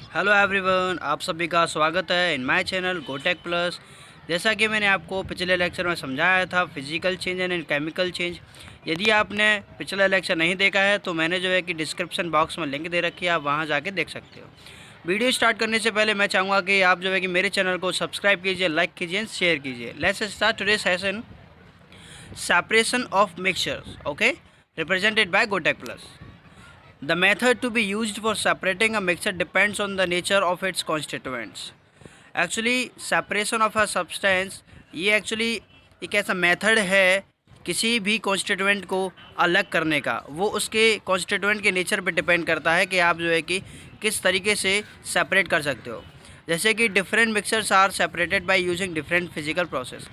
Hello everyone, आप सभी का स्वागत है इन माय चैनल गोटेक प्लस। जैसा कि मैंने आपको पिछले लेक्चर में समझाया था physical change and chemical change. यदि आपने पिछला लेक्चर नहीं देखा है तो मैंने जो है कि डिस्क्रिप्शन बॉक्स में लिंक दे रखी है, आप वहां जाके देख सकते हो। वीडियो स्टार्ट करने से पहले मैं चाहूँगा कि आप जो है कि मेरे चैनल को सब्सक्राइब कीजिए, लाइक कीजिए, शेयर कीजिए। Let's start today session separation of mixtures, okay, represented by गोटेक plus. The method to be used for separating a mixture depends on the nature of its constituents. Actually, separation of a substance ये actually एक ऐसा method है किसी भी constituent को अलग करने का। वो उसके कॉन्स्टिट्यूएंट के नेचर पे डिपेंड करता है कि आप जो है कि किस तरीके से सेपरेट कर सकते हो। जैसे कि different mixtures are separated by using different physical process.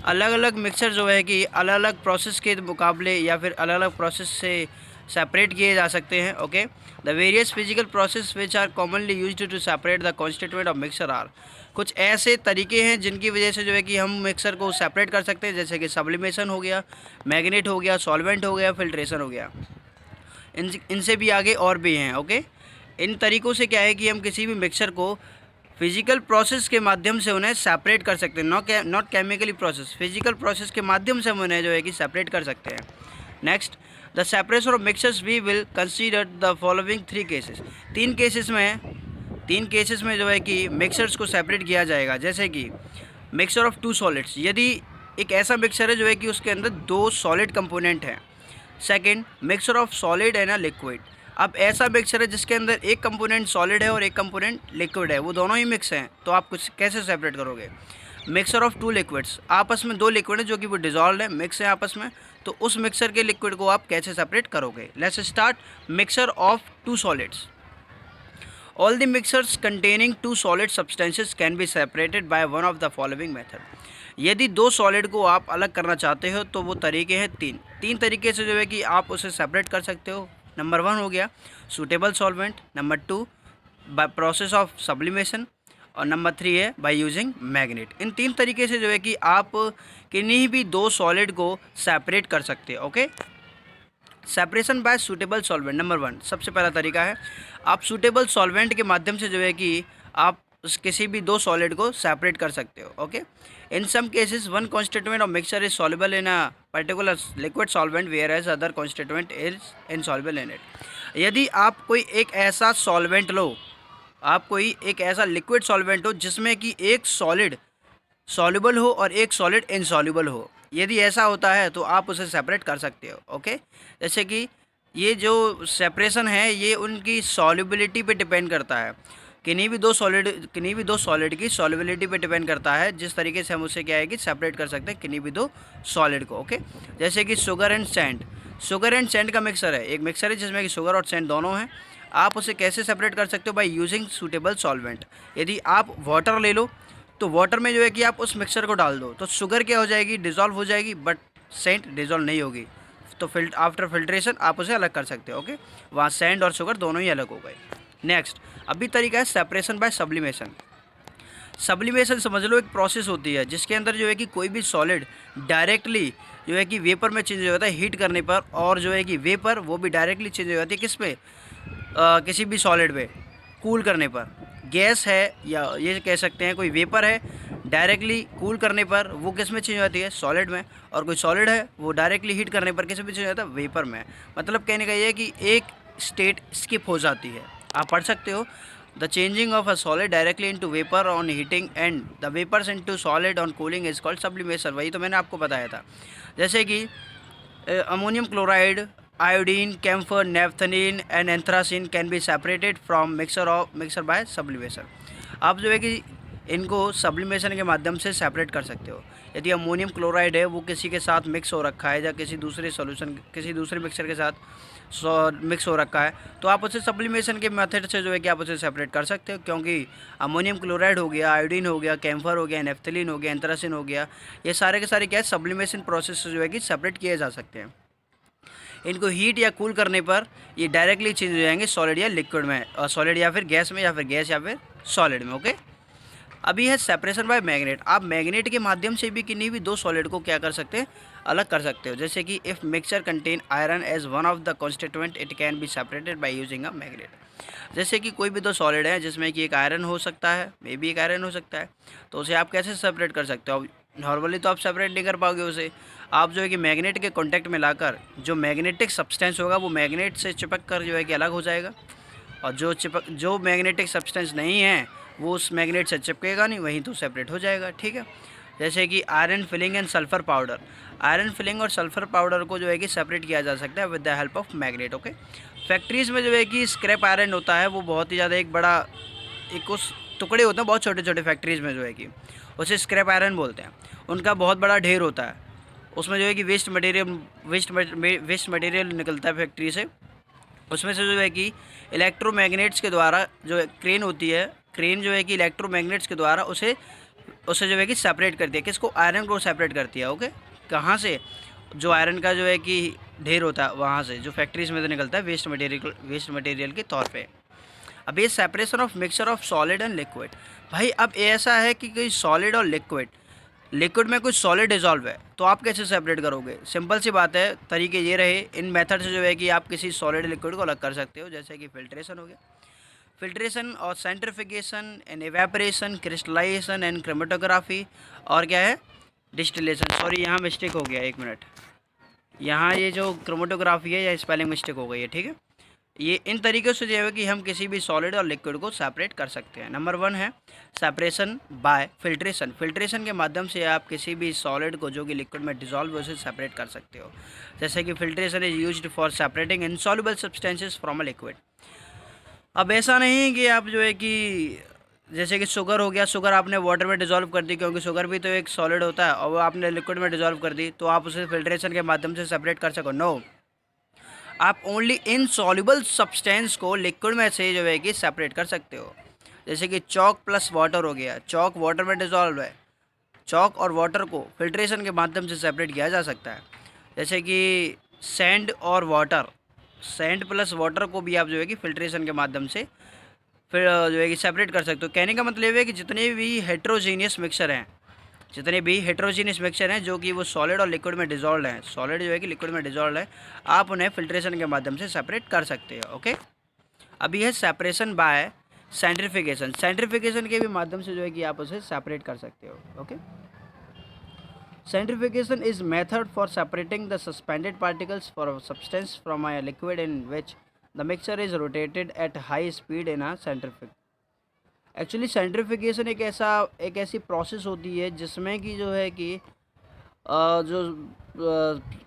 अलग अलग मिक्सचर जो है कि अलग अलग प्रोसेस के मुकाबले या फिर अलग अलग प्रोसेस से सेपरेट किए जा सकते हैं। Okay, the various physical process which are commonly used to separate the constituent of mixture are. कुछ ऐसे तरीके हैं जिनकी वजह से जो है कि हम मिक्सर को सेपरेट कर सकते हैं, जैसे कि सब्लिमेशन हो गया, मैग्नेट हो गया, सॉल्वेंट हो गया, फिल्ट्रेशन हो गया। इनसे भी आगे और भी हैं। ओके, इन तरीक़ों से क्या है कि हम किसी भी मिक्सर को फिजिकल प्रोसेस के माध्यम से उन्हें सेपरेट कर सकते हैं। Not chemically process, physical process के माध्यम से हम उन्हें जो है कि सेपरेट कर सकते हैं। Next, the separation of mixtures we will consider the following three cases. तीन केसेस में जो है कि मिक्सर्स को सेपरेट किया जाएगा। जैसे कि मिक्सर ऑफ टू सॉलिड्स, यदि एक ऐसा मिक्सर है जो है कि उसके अंदर दो सॉलिड कंपोनेंट हैं। Second, mixer of solid and a liquid. अब ऐसा मिक्सर है जिसके अंदर एक कंपोनेंट सॉलिड है और एक कंपोनेंट लिक्विड है, वो दोनों ही मिक्स हैं, तो आप कुछ कैसे सेपरेट करोगे। मिक्सर ऑफ टू लिक्विड्स, आपस में दो लिक्विड है जो कि वो डिजॉल्व है, मिक्स है आपस में, तो उस मिक्सर के लिक्विड को आप कैसे सेपरेट करोगे। Let's start. Mixture of two solids. All the mixtures containing two solid substances can be separated by one of the following method. यदि दो सॉलिड को आप अलग करना चाहते हो तो वो तरीके हैं तीन तरीके से जो है कि आप उसे सेपरेट कर सकते हो। नंबर 1 हो गया suitable solvent, number 2 bye process of sublimation, और नंबर 3 है बाय यूजिंग मैग्नेट। इन तीन तरीके से जो है कि आप किन्हीं भी दो सॉलिड को सेपरेट कर सकते हो। Okay, separation by suitable solvent. Number 1 सबसे पहला तरीका है, आप सूटेबल सॉल्वेंट के माध्यम से जो है कि आप किसी भी दो सॉलिड को सेपरेट कर सकते हो। Okay, in some cases one constituent of mixture is soluble in a particular liquid solvent whereas other constituent is insoluble in it. यदि आप कोई एक ऐसा सॉल्वेंट लो, आप कोई एक ऐसा लिक्विड सॉल्वेंट हो जिसमें कि एक सॉलिड सॉल्युबल हो और एक सॉलिड इनसॉल्युबल हो, यदि ऐसा होता है तो आप उसे सेपरेट कर सकते हो। ओके, जैसे कि ये जो सेपरेशन है ये उनकी सॉल्युबिलिटी पे डिपेंड करता है। किन्हीं भी दो सॉलिड की सॉल्युबिलिटी पे डिपेंड करता है, जिस तरीके से हम उसे क्या है कि सेपरेट कर सकते हैं किन्हीं भी दो सॉलिड को। ओके, जैसे कि शुगर एंड सैंड का मिक्सर है, एक मिक्सर है जिसमें कि शुगर और सैंड दोनों हैं। आप उसे कैसे सेपरेट कर सकते हो, बाय यूजिंग सूटेबल सॉल्वेंट। यदि आप वाटर ले लो तो वाटर में जो है कि आप उस मिक्सर को डाल दो तो शुगर क्या हो जाएगी, डिज़ोल्व हो जाएगी, बट सेंट डिज़ोल्व नहीं होगी। तो आफ्टर फिल्ट्रेशन आप उसे अलग कर सकते हो। ओके, वहाँ सैंड और शुगर दोनों ही अलग हो गए। नेक्स्ट, अभी तरीका है सेपरेशन बाय सब्लिमेशन। सब्लिमेशन समझ लो एक प्रोसेस होती है जिसके अंदर जो है कि कोई भी सॉलिड डायरेक्टली जो है कि वेपर में चेंज हो जाता है हीट करने पर, और जो है कि वेपर वो भी डायरेक्टली चेंज हो जाती है किस पे, किसी भी सॉलिड पे कूल करने पर। गैस है या ये कह सकते हैं कोई वेपर है, डायरेक्टली कूल करने पर वो किस में चेंज हो जाती है, सॉलिड में। और कोई सॉलिड है वो डायरेक्टली हीट करने पर किस में चेंज हो जाता है, वेपर में। मतलब कहने का ये है कि एक स्टेट स्किप हो जाती है। आप पढ़ सकते हो, the changing of a solid directly into vapour on heating and the vapours into solid on cooling is called sublimation. वही तो मैंने आपको बताया था। जैसे कि ammonium chloride, iodine, camphor, naphthalene and anthracene can be separated from mixture by sublimation. आप जो है कि इनको सब्लिमेशन के माध्यम से सेपरेट कर सकते हो। यदि अमोनियम क्लोराइड है वो किसी के साथ मिक्स हो रखा है या किसी दूसरे मिक्सर के साथ मिक्स हो रखा है, तो आप उसे सब्लिमेशन के मेथड से जो है कि आप उसे सेपरेट कर सकते हो, क्योंकि अमोनियम क्लोराइड हो गया, आयोडीन हो गया, कैम्फर हो गया, नेफ्थलीन हो गया, एंथ्रासिन हो गया, ये सारे के सारे क्या है, सब्लिमेशन प्रोसेस से जो है कि सेपरेट किए जा सकते हैं। इनको हीट या कूल करने पर ये डायरेक्टली चेंज हो जाएंगे सॉलिड या लिक्विड में, और सॉलिड या फिर गैस में, या फिर गैस या फिर सॉलिड में। ओके, अभी है सेपरेशन बाय मैग्नेट। आप मैग्नेट के माध्यम से भी किन्हीं भी दो सॉलिड को क्या कर सकते हैं, अलग कर सकते हो। जैसे कि if mixture contain iron as one of the constituent it can be separated by using a magnet. जैसे कि कोई भी दो सॉलिड है जिसमें कि एक आयरन हो सकता है, मे बी एक आयरन हो सकता है, तो उसे आप कैसे सेपरेट कर सकते हो? नॉर्मली तो आप सेपरेट नहीं कर पाओगे उसे। आप जो है कि मैग्नेट के कॉन्टैक्ट में लाकर जो मैग्नेटिक सब्सटेंस होगा वो मैग्नेट से चिपक कर जो है कि अलग हो जाएगा, और जो मैग्नेटिक सब्सटेंस नहीं है वो उस मैग्नेट से चिपकेगा नहीं, वहीं तो सेपरेट हो जाएगा। ठीक है, जैसे कि iron filling and sulphur powder. Iron filling और सल्फ़र पाउडर को जो है कि सेपरेट किया जा सकता है with the help of magnet. Okay, factories में जो है कि स्क्रैप आयरन होता है वो बहुत ही ज़्यादा एक बड़ा, एक उस टुकड़े होते हैं बहुत छोटे छोटे फैक्ट्रीज़ में जो है कि उसे स्क्रैप आयरन बोलते हैं। उनका बहुत बड़ा ढेर होता है, उसमें जो है कि वेस्ट मटेरियल निकलता है फैक्ट्री से। उसमें से जो है कि इलेक्ट्रोमैग्नेट्स के द्वारा जो क्रेन होती है, क्रेन जो है कि इलेक्ट्रोमैग्नेट्स के द्वारा उसे उसे जो है कि सेपरेट करती है। किसको? आयरन को सेपरेट करती है। ओके, कहाँ से? जो आयरन का जो है कि ढेर होता है वहाँ से, जो फैक्ट्रीज में से निकलता है वेस्ट मटेरियल के तौर पे। अब ये separation of mixture of solid and liquid. भाई अब ऐसा है कि कोई सॉलिड और लिक्विड में कुछ सॉलिड डिजॉल्व है, तो आप कैसे सेपरेट करोगे? सिंपल सी बात है, तरीके ये रहे। इन मेथड से जो है कि आप किसी सॉलिड लिक्विड को अलग कर सकते हो, जैसे कि फिल्ट्रेशन हो गया, फिल्ट्रेशन और centrifugation and evaporation, crystallisation and chromatography, और क्या है? डिस्टिलेशन। सॉरी यहाँ मिस्टेक हो गया, एक मिनट, यहाँ ये जो क्रोमेटोग्राफी है या स्पेलिंग मिस्टेक हो गई है। ठीक है, ये इन तरीक़ों से जो है कि हम किसी भी सॉलिड और लिक्विड को सेपरेट कर सकते हैं। नंबर 1 है सेपरेशन बाय फिल्ट्रेशन। फिल्ट्रेशन के माध्यम से आप किसी भी सॉलिड को जो कि लिक्विड में डिजॉल्व है उसे सेपरेट कर सकते हो। जैसे कि filtration is used for separating insoluble substances from a liquid. अब ऐसा नहीं कि आप जो है कि जैसे कि शुगर हो गया, शुगर आपने वाटर में डिज़ोल्व कर दी, क्योंकि शुगर भी तो एक सॉलिड होता है, और वो आपने लिक्विड में डिज़ोल्व कर दी, तो आप उसे फिल्ट्रेशन के माध्यम से सेपरेट कर सको? नो, आप ओनली इनसॉल्युबल सब्सटेंस को लिक्विड में से जो है कि सेपरेट कर सकते हो। जैसे कि चॉक प्लस वाटर हो गया, चॉक वाटर में डिज़ोल्व है, चॉक और वाटर को फिल्ट्रेशन के माध्यम से सेपरेट किया जा सकता है। जैसे कि सैंड और वाटर, सैंड प्लस वाटर को भी आप जो है कि फिल्ट्रेशन के माध्यम से फिर जो है कि सेपरेट कर सकते हो। कहने का मतलब है कि जितने भी हेट्रोजीनियस मिक्सचर हैं जो कि वो सॉलिड और लिक्विड में डिजॉल्व हैं, सॉलिड जो है कि लिक्विड में डिजॉल्व है, आप उन्हें फिल्ट्रेशन के माध्यम से सेपरेट कर सकते हो। ओके, अभी है सेपरेशन बाय सेंट्रिफिकेशन। सेंट्रिफिकेशन के भी माध्यम से जो है कि आप उसे सेपरेट कर सकते हो। Okay, centrifugation is method for separating the suspended particles for a substance from a liquid in which the mixture is rotated at high speed in a centrifuge। Actually सेंट्रिफिकेशन एक ऐसी प्रोसेस होती है जिसमें कि जो है कि जो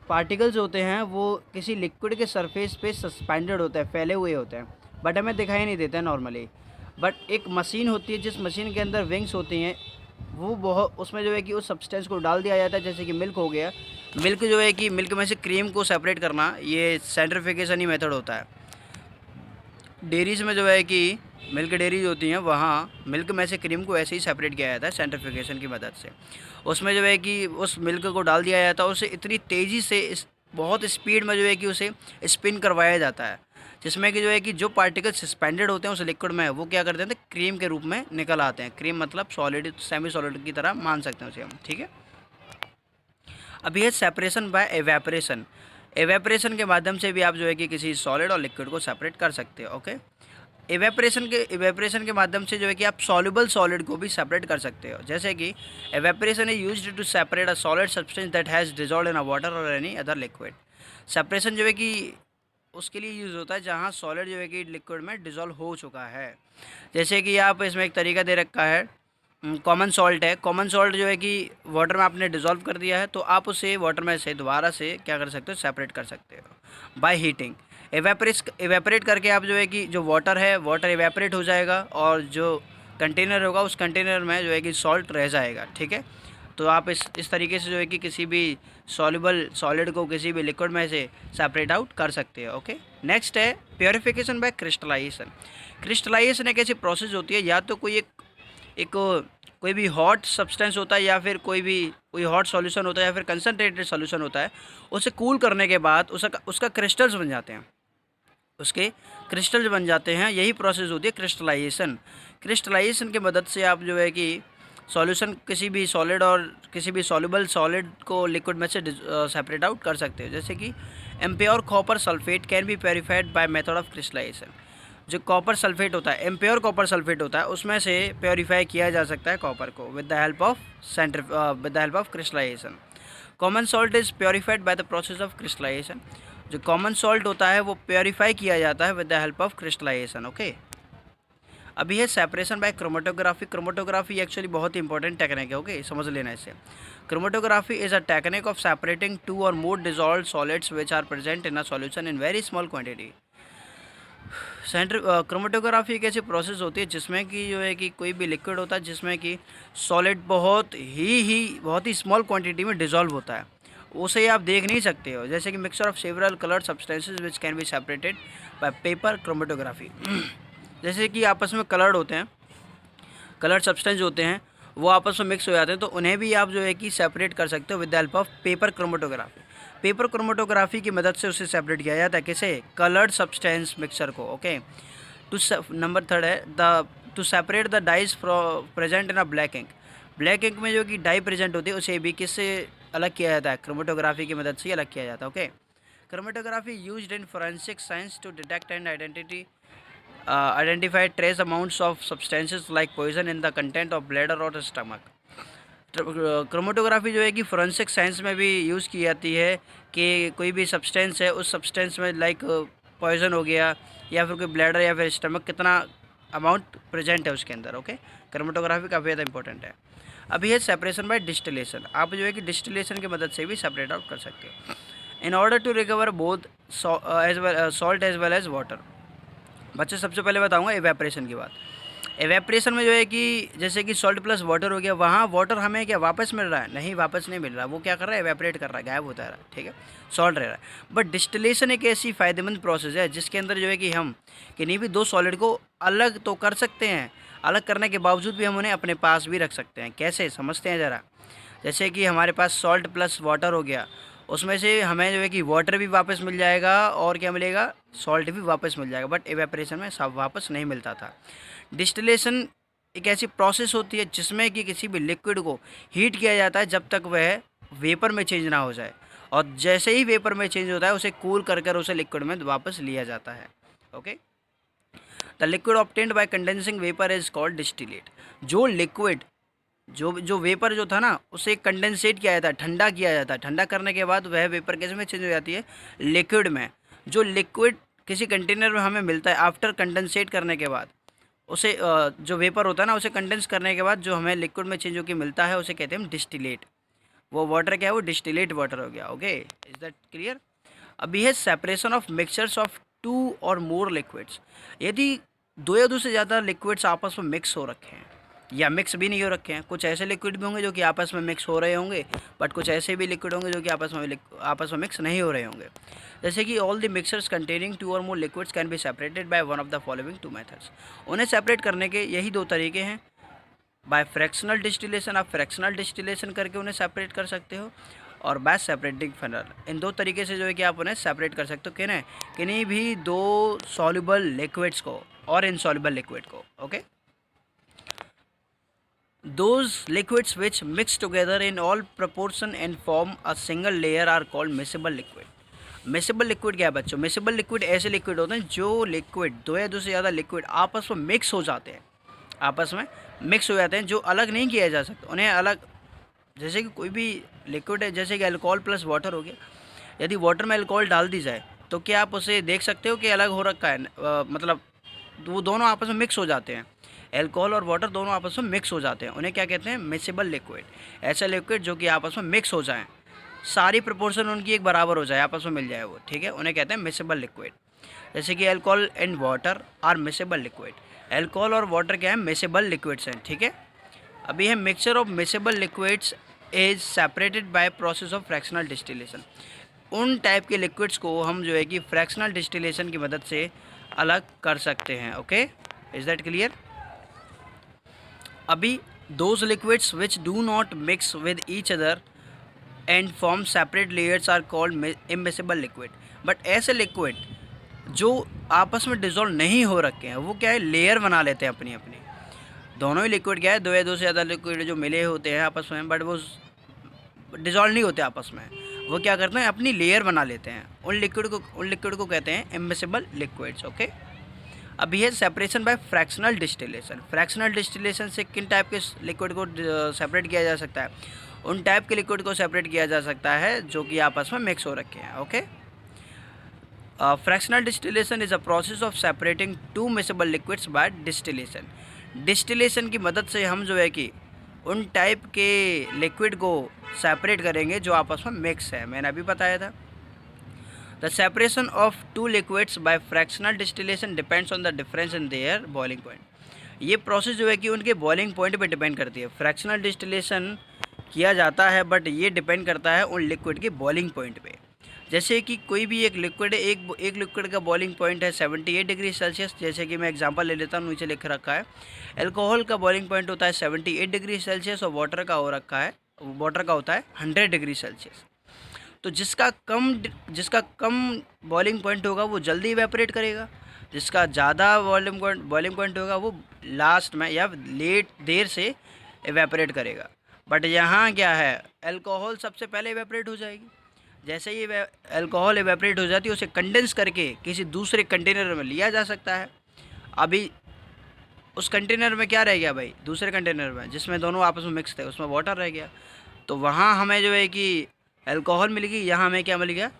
पार्टिकल्स होते हैं वो किसी लिक्विड के सरफेस पे सस्पेंडेड होते हैं, फैले हुए होते हैं, बट हमें दिखाई नहीं देते हैं नॉर्मली। बट एक मशीन होती है जिस मशीन के अंदर विंग्स होती हैं, वो बहुत, उसमें जो है कि उस सब्सटेंस को डाल दिया जाता है। जैसे कि मिल्क हो गया, मिल्क जो है कि मिल्क में से क्रीम को सेपरेट करना, ये सेंट्रिफिकेशन ही मेथड होता है। डेयरीज में जो है कि मिल्क डेयरीज होती हैं, वहाँ मिल्क में से क्रीम को ऐसे ही सेपरेट किया जाता है सेंट्रिफिकेशन की मदद से। उसमें जो है कि उस मिल्क को डाल दिया जाता है, उसे इतनी तेज़ी से बहुत स्पीड में जो है कि उसे स्पिन करवाया जाता है, जिसमें कि जो है कि जो पार्टिकल सस्पेंडेड होते हैं उस लिक्विड में, वो क्या करते हैं, क्रीम के रूप में निकल आते हैं। क्रीम मतलब सॉलिड, सेमी सॉलिड की तरह मान सकते हैं उसे हम। ठीक है, अभी है सेपरेशन बाय एवेपोरेशन। एवेपोरेशन के माध्यम से भी आप जो है कि किसी सॉलिड और लिक्विड को सेपरेट कर सकते हो। ओके, एवेपोरेशन के माध्यम से जो है कि आप सॉल्युबल सॉलिड को भी सेपरेट कर सकते हो। जैसे कि evaporation is used to separate a solid substance that has dissolved in a water और एनी अदर लिक्विड। सेपरेशन जो है कि उसके लिए यूज़ होता है जहाँ सॉलिड जो है कि लिक्विड में डिसॉल्व हो चुका है। जैसे कि आप इसमें एक तरीका दे रखा है, कॉमन सॉल्ट है। कॉमन सॉल्ट जो है कि वाटर में आपने डिसॉल्व कर दिया है, तो आप उसे वाटर में से दोबारा से क्या कर सकते हो, सेपरेट कर सकते हो बाय हीटिंग। एवेपोरेट करके आप जो है कि जो वाटर है, वाटर एवेपोरेट हो जाएगा, और जो कंटेनर होगा उस कंटेनर में जो है कि सॉल्ट रह जाएगा। ठीक है, तो आप इस तरीके से जो है कि किसी भी सॉल्युबल सॉलिड को किसी भी लिक्विड में से सेपरेट आउट कर सकते हैं। ओके, नेक्स्ट है प्योरीफिकेशन बाय क्रिस्टलाइजेशन। क्रिस्टलाइजेशन एक ऐसी प्रोसेस होती है, या तो कोई भी हॉट सब्सटेंस होता है, या फिर कोई हॉट सॉल्यूशन होता है, या फिर कंसनट्रेटेड सॉल्यूशन होता है, उसे कूल करने के बाद उसका क्रिस्टल्स बन जाते हैं, उसके क्रिस्टल्स बन जाते हैं। यही प्रोसेस होती है क्रिस्टलाइजेशन। क्रिस्टलाइजेशन की मदद से आप जो है कि सॉल्यूशन किसी भी सॉलिड और किसी भी सॉल्युबल सॉलिड को लिक्विड में से सेपरेट आउट कर सकते हो। जैसे कि impure copper sulphate can be purified by method of crystallisation. जो कॉपर सल्फेट होता है, इम्प्योर कॉपर सल्फेट होता है, उसमें से प्योरीफाई किया जा सकता है कॉपर को with the help of crystallization. Common salt is purified by the process of crystallisation. जो कॉमन सॉल्ट होता है वो प्योरीफाई किया जाता है with the help of crystallization. Okay, अभी है separation by chromatography. Chromatography actually बहुत ही इंपॉर्टेंट टेक्निक है। ओके, समझ लेना इसे। Chromatography is a technique of separating two और more dissolved solids which are present in a solution in very small quantity. Chromatography एक ऐसी प्रोसेस होती है जिसमें कि जो है कि कोई भी लिक्विड होता है जिसमें कि सॉलिड बहुत ही स्मॉल क्वांटिटी में डिजॉल्व होता है, उसे आप देख नहीं सकते हो। जैसे कि mixture of several coloured substances which can be separated bye paper chromatography. जैसे कि आपस में कलर्ड होते हैं, कलर्ड सब्सटेंस होते हैं, वो आपस में मिक्स हो जाते हैं, तो उन्हें भी आप जो है कि सेपरेट कर सकते हो with the help of paper chromatography. Paper chromatography की मदद से उसे सेपरेट किया जाता है, किसे? कलर्ड सब्सटेंस मिक्सचर को। ओके, नंबर थर्ड है to separate the dyes present in a black ink. Black ink में जो कि डाई प्रेजेंट होती है उसे भी किससे अलग किया जाता है? क्रोमेटोग्राफी की मदद से अलग किया जाता है। Okay, chromatography used in forensic science to detect and identify trace amounts of substances like poison in the content of bladder or stomach। Chromatography जो है कि फोरेंसिक साइंस में भी यूज़ की जाती है कि कोई भी सब्सटेंस है, उस सब्सटेंस में लाइक पॉइजन हो गया या फिर कोई ब्लैडर या फिर स्टमक, कितना अमाउंट प्रेजेंट है उसके अंदर। ओके, क्रोमेटोग्राफी काफ़ी ज़्यादा इंपॉर्टेंट है। अभी है सेपरेशन बाय डिस्टिलेशन। आप जो है कि डिस्टिलेशन की मदद से भी सेपरेट आउट कर सकते हो in order to recover both salt as well as water. बच्चे, सबसे पहले बताऊंगा एवेपरेशन की बात। एवेपरेशन में जो है कि जैसे कि सॉल्ट प्लस वाटर हो गया, वहाँ वाटर हमें क्या वापस मिल रहा है? नहीं, वापस नहीं मिल रहा। वो क्या कर रहा है? एवेपरेट कर रहा है, गायब होता रहा है। ठीक है, सॉल्ट रह रहा है। बट डिस्टिलेशन एक ऐसी फ़ायदेमंद प्रोसेस है जिसके अंदर जो है कि हम किन्हीं भी दो सॉलिड को अलग तो कर सकते हैं, अलग करने के बावजूद भी हम उन्हें अपने पास भी रख सकते हैं। कैसे, समझते हैं ज़रा। जैसे कि हमारे पास सॉल्ट प्लस वाटर हो गया, उसमें से हमें जो है कि वाटर भी वापस मिल जाएगा और क्या मिलेगा? सॉल्ट भी वापस मिल जाएगा। बट एवेपरेशन में सब वापस नहीं मिलता था। डिस्टिलेशन एक ऐसी प्रोसेस होती है जिसमें कि किसी भी लिक्विड को हीट किया जाता है जब तक वह वेपर में चेंज ना हो जाए, और जैसे ही वेपर में चेंज होता है उसे कूल कर कर उसे लिक्विड में वापस लिया जाता है। Okay, the liquid obtained by condensing vapour is called distillate. जो लिक्विड जो वेपर जो था ना, उसे कंडेंसेट किया जाता है, ठंडा किया जाता है। ठंडा करने के बाद वह वेपर कैसे में चेंज हो जाती है? लिक्विड में। जो लिक्विड किसी कंटेनर में हमें मिलता है आफ्टर कंडेंसेट करने के बाद, उसे जो वेपर होता है ना, उसे कंडेंस करने के बाद जो हमें लिक्विड में चेंज होकर मिलता है उसे कहते हैं डिस्टिलेट। वो वाटर क्या है? वो डिस्टिलेट वाटर हो गया। Okay, is that clear? अभी है separation of mixtures of two और मोर लिक्विड्स। यदि दो या दो से ज़्यादा लिक्विड्स आपस में मिक्स हो रखे हैं या मिक्स भी नहीं हो रखे हैं, कुछ ऐसे लिक्विड भी होंगे जो कि आपस में मिक्स हो रहे होंगे, बट कुछ ऐसे भी लिक्विड होंगे जो कि आपस में मिक्स नहीं हो रहे होंगे। जैसे कि all the mixtures containing two और more liquids can be separated by one of the following two methods. उन्हें सेपरेट करने के यही दो तरीके हैं। बाय फ्रैक्शनल डिस्टिलेशन, आप फ्रैक्शनल डिस्टिलेशन करके उन्हें सेपरेट कर सकते हो, और बाय सेपरेटिंग फनल। इन दो तरीके से जो है कि आप उन्हें सेपरेट कर सकते हो किन्हीं भी दो सॉल्युबल लिक्विड्स को और इनसॉल्युबल लिक्विड को। Okay, those liquids which mix together in all proportion and form a single layer are called miscible liquid। Miscible liquid क्या है बच्चों? मिसिबल लिक्विड ऐसे लिक्विड होते हैं जो लिक्विड दो या दो से ज़्यादा लिक्विड आपस में मिक्स हो जाते हैं, आपस में मिक्स हो जाते हैं, जो अलग नहीं किया जा सकता उन्हें अलग। जैसे कि कोई भी लिक्विड है, जैसे कि अल्कोहल प्लस वाटर हो गया, यदि वाटर में अल्कोहल डाल दी जाए तो क्या आप उसे देख सकते हो कि अलग हो रखा है? मतलब वो दोनों आपस में मिक्स हो जाते हैं। अल्कोहल और वाटर दोनों आपस में मिक्स हो जाते हैं, उन्हें क्या कहते हैं? Miscible liquid. ऐसे लिक्विड जो कि आपस में मिक्स हो जाएं, सारी प्रोपोर्शन उनकी एक बराबर हो जाए, आपस में मिल जाए वो, ठीक है, उन्हें कहते हैं मिसिबल लिक्विड। जैसे कि alcohol and water are miscible liquid. Alcohol और वाटर क्या है? मिसिबल लिक्विड्स हैं, ठीक है। अभी है mixture of miscible liquids is separated by process of fractional distillation. उन टाइप के लिक्विड्स को हम जो है कि फ्रैक्शनल डिस्टिलेशन की मदद से अलग कर सकते हैं। Okay, is that clear? अभी those liquids which do not mix with each other and form separate layers are called immiscible liquid. But ऐसे लिक्विड जो आपस में डिजोल्व नहीं हो रखे हैं, वो क्या है? लेयर बना लेते हैं अपनी अपनी। दोनों ही लिक्विड क्या है? दो या दो से ज़्यादा लिक्विड जो मिले होते हैं आपस में, बट वो डिजोल्व नहीं होते आपस में, वो क्या करते हैं? अपनी लेयर बना लेते हैं। उन लिक्विड को कहते हैं इमिसिबल लिक्विड्स। ओके, अभी है separation bye fractional distillation. Fractional distillation से किन टाइप के लिक्विड को सेपरेट किया जा सकता है? उन टाइप के लिक्विड को सेपरेट किया जा सकता है जो कि आपस में मिक्स हो रखे हैं। Okay, fractional distillation is a process of separating two miscible liquids by distillation. Distillation की मदद से हम जो है कि उन टाइप के लिक्विड को सेपरेट करेंगे जो आपस में मिक्स है। मैंने अभी बताया था। The separation of two liquids by fractional distillation depends on the difference in their boiling point. ये प्रोसेस जो है कि उनके बॉइलिंग पॉइंट पे डिपेंड करती है। फ्रैक्शनल डिस्टिलेशन किया जाता है बट ये डिपेंड करता है उन लिक्विड के बॉइलिंग पॉइंट पे। जैसे कि कोई भी एक लिक्विड है, एक लिक्विड का बॉइलिंग पॉइंट है 78 डिग्री सेल्सियस। जैसे कि मैं एग्जांपल ले लेता हूँ, नीचे लिख रखा है अल्कोहल का बॉइलिंग पॉइंट होता है 78 डिग्री सेल्सियस और वाटर का होता है 100 डिग्री सेल्सियस। तो जिसका कम बॉइलिंग पॉइंट होगा वो जल्दी इवेपोरेट करेगा, जिसका ज़्यादा बॉइलिंग पॉइंट होगा वो लास्ट में या देर से इवेपोरेट करेगा। बट यहाँ क्या है, अल्कोहल सबसे पहले इवेपोरेट हो जाएगी। जैसे ही अल्कोहल इवेपोरेट हो जाती है उसे कंडेंस करके किसी दूसरे कंटेनर में लिया जा सकता है। अभी उस कंटेनर में क्या रह गया भाई, दूसरे कंटेनर में जिसमें दोनों आपस में मिक्स थे उसमें वाटर रह गया। तो वहाँ हमें जो है कि अल्कोहल मिल गई, यहाँ हमें क्या मिल गया,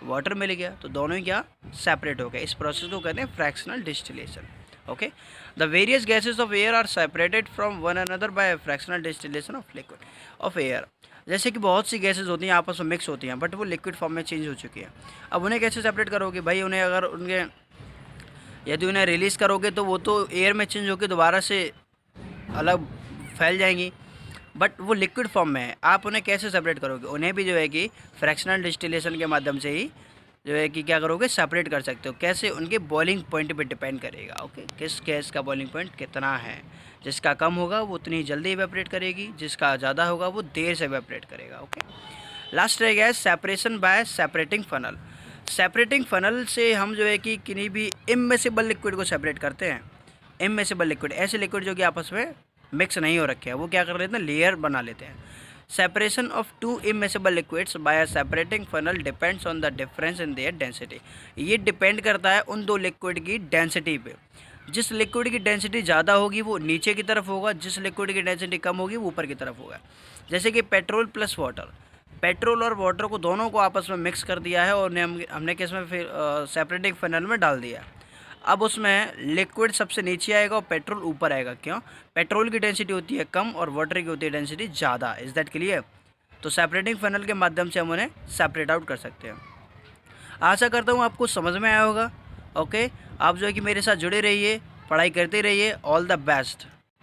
वाटर मिल गया। तो दोनों ही क्या, सेपरेट हो गए। इस प्रोसेस को कहते हैं fractional distillation. Okay, the various gases of air are separated from one another by fractional distillation of liquid of air. जैसे कि बहुत सी गैसेज होती हैं आपस में मिक्स होती हैं बट वो लिक्विड फॉर्म में चेंज हो चुकी है। अब उन्हें कैसे सेपरेट करोगे भाई? उन्हें अगर यदि उन्हें रिलीज़ करोगे तो वो तो एयर में चेंज होकर दोबारा से अलग फैल जाएंगी, बट वो लिक्विड फॉर्म में है। आप उन्हें कैसे सेपरेट करोगे? उन्हें भी जो है कि फ्रैक्शनल डिस्टिलेशन के माध्यम से ही जो है कि क्या करोगे, सेपरेट कर सकते हो। कैसे? उनके बॉइलिंग पॉइंट पे डिपेंड करेगा। ओके, किस गैस का बॉइलिंग पॉइंट कितना है। जिसका कम होगा वो उतनी जल्दी इवेपोरेट करेगी, जिसका ज़्यादा होगा वो देर से इवेपोरेट करेगा। ओके, लास्ट रह गया है separation bye separating funnel. Separating funnel से हम जो है कि किन्हीं भी इमिसिबल लिक्विड को सेपरेट करते हैं। इमिसिबल लिक्विड, ऐसे लिक्विड जो कि आपस में मिक्स नहीं हो रखे हैं, वो क्या कर लेते हैं, लेयर बना लेते हैं। Separation of two immiscible liquids by a separating funnel depends on the difference in their density. ये डिपेंड करता है उन दो लिक्विड की डेंसिटी पे। जिस लिक्विड की डेंसिटी ज़्यादा होगी वो नीचे की तरफ होगा, जिस लिक्विड की डेंसिटी कम होगी वो ऊपर की तरफ होगा। जैसे कि पेट्रोल प्लस वाटर, पेट्रोल और वाटर को दोनों को आपस में मिक्स कर दिया है और हमने किस में फिर सेपरेटिंग फनल में डाल दिया। अब उसमें लिक्विड सबसे नीचे आएगा और पेट्रोल ऊपर आएगा। क्यों? पेट्रोल की डेंसिटी होती है कम और वाटर की होती है डेंसिटी ज़्यादा। Is that clear? तो सेपरेटिंग फनल के माध्यम से हम उन्हें सेपरेट आउट कर सकते हैं। आशा करता हूँ आपको समझ में आया होगा। ओके, आप जो है कि मेरे साथ जुड़े रहिए, पढ़ाई करते रहिए। All the best.